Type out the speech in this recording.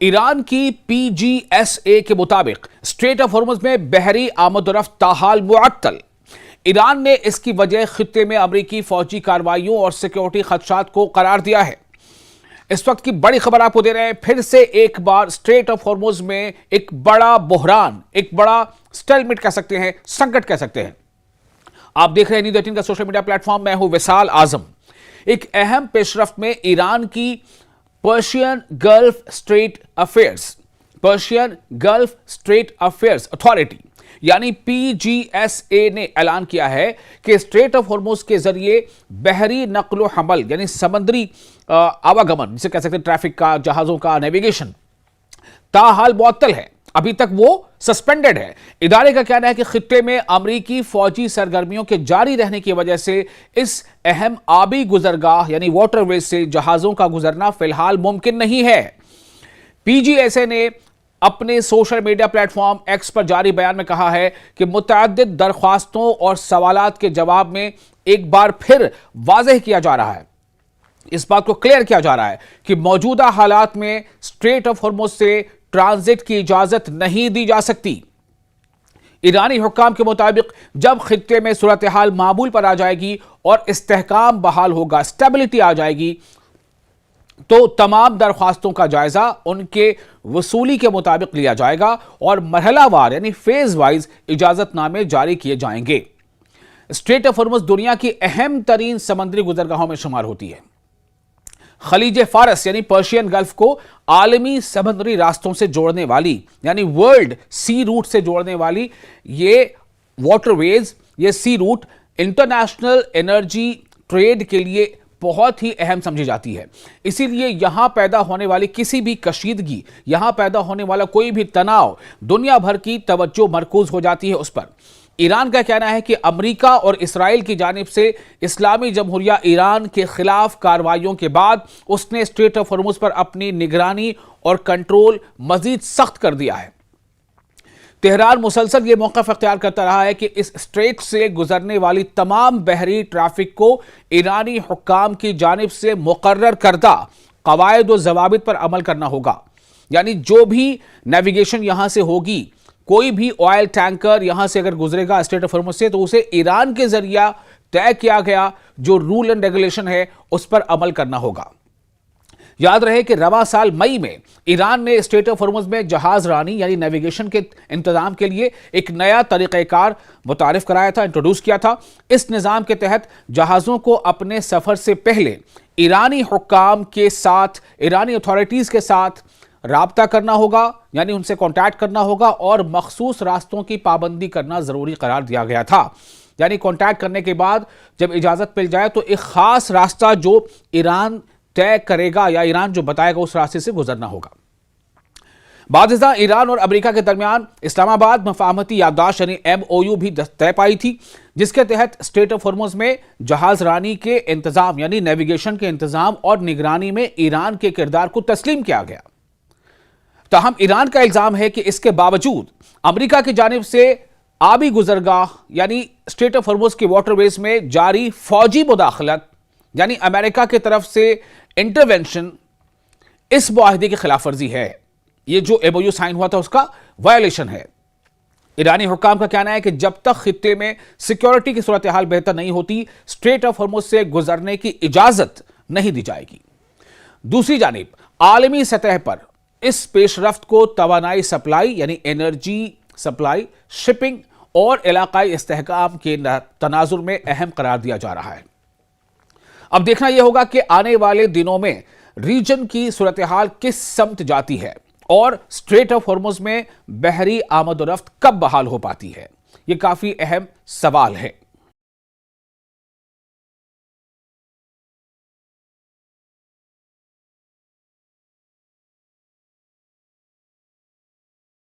Iran की PGSA के मुताबिक स्ट्रेट ऑफ हॉर्मुज में बहरी आमदोरफ्त ताहाल मुअत्तल। ईरान ने इसकी वजह खित्ते में अमरीकी फौजी कार्रवाइयों और सिक्योरिटी खदशात को करार दिया है। इस वक्त की बड़ी खबर आपको दे रहे हैं। फिर से एक बार स्ट्रेट ऑफ हॉर्मुज में एक बड़ा बुहरान, एक बड़ा स्टेलमेट कह सकते हैं, संकट कह सकते हैं। आप देख रहे हैं न्यूज़ 18 का सोशल मीडिया प्लेटफॉर्म। मैं हूं विशाल आजम। एक अहम पेशरफ्त में ईरान की Persian gulf straight affairs authority यानी PGSA ने ऐलान किया है कि स्ट्रेट ऑफ हॉर्मुज के जरिए बहरी नक्लो हमल यानी समुद्री आवागमन, जिसे कह सकते हैं ट्रैफिक का, जहाजों का नेविगेशन, ताहाल मुअत्तल है। अभी तक वो सस्पेंडेड है। इदारे का कहना है कि खित्ते में अमरीकी फौजी सरगर्मियों के जारी रहने की वजह से इस अहम आबी गुजरगाह यानी वाटरवेज से जहाजों का गुजरना फिलहाल मुमकिन नहीं है। PGSA ने अपने सोशल मीडिया प्लेटफॉर्म X पर जारी बयान में कहा है कि मुतअद्दिद दरख्वास्तों और सवालात के जवाब में एक बार फिर वाज़ेह किया जा रहा है, इस बात को क्लियर किया जा रहा है कि मौजूदा हालात में स्ट्रेट ऑफ हॉर्मुज से ट्रांजिट की इजाजत नहीं दी जा सकती। ईरानी हुक्काम के मुताबिक जब खित्ते में सूरत हाल मामूल पर आ जाएगी और इस्तेहकाम बहाल होगा, स्टेबिलिटी आ जाएगी, तो तमाम दरख्वास्तों का जायजा उनके वसूली के मुताबिक लिया जाएगा और मरहलावार यानी फेज वाइज इजाजतनामे जारी किए जाएंगे। स्ट्रेट ऑफ हॉर्मुज दुनिया की अहम तरीन समुद्री गुजरगाहों में शुमार होती है। खलीज फारस यानी पर्शियन गल्फ को आलमी समुद्री रास्तों से जोड़ने वाली यानी वर्ल्ड सी रूट से जोड़ने वाली ये वाटरवेज, ये सी रूट इंटरनेशनल एनर्जी ट्रेड के लिए बहुत ही अहम समझी जाती है। इसीलिए यहां पैदा होने वाली किसी भी कशीदगी, यहां पैदा होने वाला कोई भी तनाव दुनिया भर की तवज्जो मरकूज हो जाती है उस पर। ईरान का कहना है कि अमेरिका और इसराइल की जानिब से इस्लामी जमहूरिया ईरान के खिलाफ कार्रवाइयों के बाद उसने स्ट्रेट ऑफ हॉर्मुज पर अपनी निगरानी और कंट्रोल मजीद सख्त कर दिया है। तेहरान मुसलसल ये मौक़िफ़ अख्तियार करता रहा है कि इस स्ट्रेट से गुजरने वाली तमाम बहरी ट्रैफिक को ईरानी हुक्काम की जानिब से मुकर्रर करदा क़वायद व ज़वाबित पर अमल करना होगा। यानी जो भी नेविगेशन यहां से होगी, कोई भी ऑयल टैंकर यहां से अगर गुजरेगा स्ट्रेट ऑफ हॉर्मुज से, तो उसे ईरान के जरिया तय किया गया जो रूल एंड रेगुलेशन है उस पर अमल करना होगा। याद रहे कि रवा साल मई में ईरान ने स्ट्रेट ऑफ हॉर्मुज में जहाज रानी यानी नेविगेशन के इंतजाम के लिए एक नया तरीक़ाकार मुतारिफ कराया था, इंट्रोड्यूस किया था। इस निज़ाम के तहत जहाज़ों को अपने सफ़र से पहले ईरानी हुक्काम के साथ, ईरानी अथॉरिटीज़ के साथ राब्ता करना होगा, यानी उनसे कॉन्टैक्ट करना होगा और मखसूस रास्तों की पाबंदी करना ज़रूरी करार दिया गया था। यानी कॉन्टैक्ट करने के बाद जब इजाज़त मिल जाए तो एक ख़ास रास्ता जो ईरान तय करेगा या ईरान जो बताएगा उस रास्ते से गुजरना होगा। बाज़ ईरान और अमेरिका के दरमियान इस्लामाबाद मफाहमती याददाश्त यानी MOU भी तय पाई थी, जिसके तहत स्ट्रेट ऑफ हॉर्मुज में जहाज रानी के इंतजाम यानी नेविगेशन के इंतजाम और निगरानी में ईरान के किरदार को तस्लीम किया गया। ताहम ईरान का इल्जाम है कि इसके बावजूद अमेरिका की जानिब से आबी गुजरगाह यानी स्ट्रेट ऑफ हॉर्मुज के वाटरवेज में जारी फौजी मुदाखलत यानी अमेरिका की तरफ से इंटरवेंशन इस मुआहदे की खिलाफ वर्जी है। यह जो MOU साइन हुआ था उसका वायलेशन है। ईरानी हुक्काम का कहना है कि जब तक खित्ते में सिक्योरिटी की सूरत हाल बेहतर नहीं होती, स्ट्रेट ऑफ हॉर्मुज से गुजरने की इजाजत नहीं दी जाएगी। दूसरी जानिब आलमी सतह पर इस पेशरफ्त को तवानाई सप्लाई यानी एनर्जी सप्लाई, शिपिंग और इलाकाई इस्तेहकाम के तनाजुर में अहम करार दिया जा रहा है। अब देखना यह होगा कि आने वाले दिनों में रीजन की सूरत हाल किस समत जाती है और स्ट्रेट ऑफ हॉर्मुज में बहरी आमदोरफ्त कब बहाल हो पाती है। यह काफी अहम सवाल है।